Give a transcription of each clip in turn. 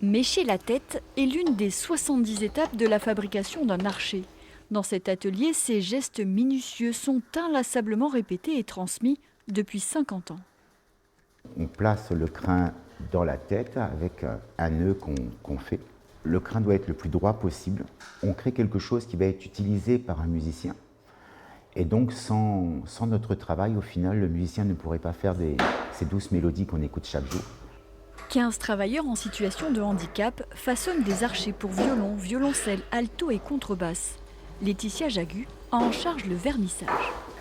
Mécher la tête est l'une des 70 étapes de la fabrication d'un archer. Dans cet atelier, ces gestes minutieux sont inlassablement répétés et transmis depuis 50 ans. On place le crin dans la tête avec un nœud qu'on fait. Le crin doit être le plus droit possible. On crée quelque chose qui va être utilisé par un musicien. Et donc, sans notre travail, au final, le musicien ne pourrait pas faire ces douces mélodies qu'on écoute chaque jour. 15 travailleurs en situation de handicap façonnent des archers pour violon, violoncelle, alto et contrebasse. Laetitia Jagu a en charge le vernissage.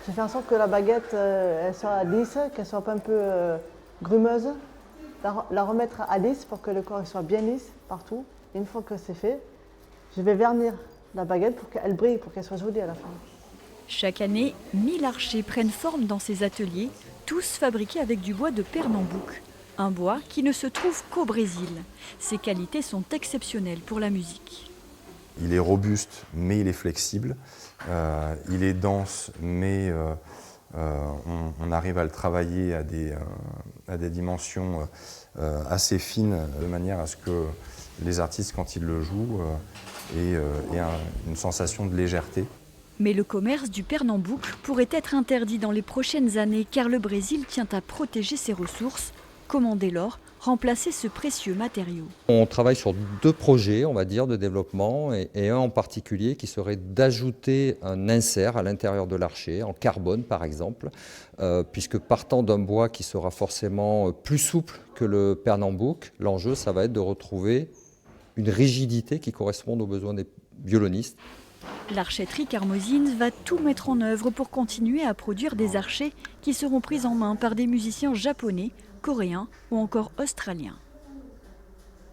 J'ai fait en sorte que la baguette elle soit lisse, qu'elle soit pas un peu grumeuse. La remettre à lisse pour que le corps soit bien lisse partout. Et une fois que c'est fait, je vais vernir la baguette pour qu'elle brille, pour qu'elle soit jolie à la fin. Chaque année, 1000 archers prennent forme dans ces ateliers, tous fabriqués avec du bois de Pernambouc. Un bois qui ne se trouve qu'au Brésil. Ses qualités sont exceptionnelles pour la musique. Il est robuste, mais il est flexible. Il est dense, mais on arrive à le travailler à des dimensions assez fines, de manière à ce que les artistes, quand ils le jouent, aient une sensation de légèreté. Mais le commerce du Pernambouc pourrait être interdit dans les prochaines années, car le Brésil tient à protéger ses ressources. Comment dès lors remplacer ce précieux matériau? On travaille sur 2 projets, on va dire, de développement, et un en particulier qui serait d'ajouter un insert à l'intérieur de l'archer, en carbone par exemple, puisque partant d'un bois qui sera forcément plus souple que le Pernambouc, l'enjeu ça va être de retrouver une rigidité qui corresponde aux besoins des violonistes. L'archetterie Carmozines va tout mettre en œuvre pour continuer à produire des archers qui seront pris en main par des musiciens japonais, coréens ou encore australiens.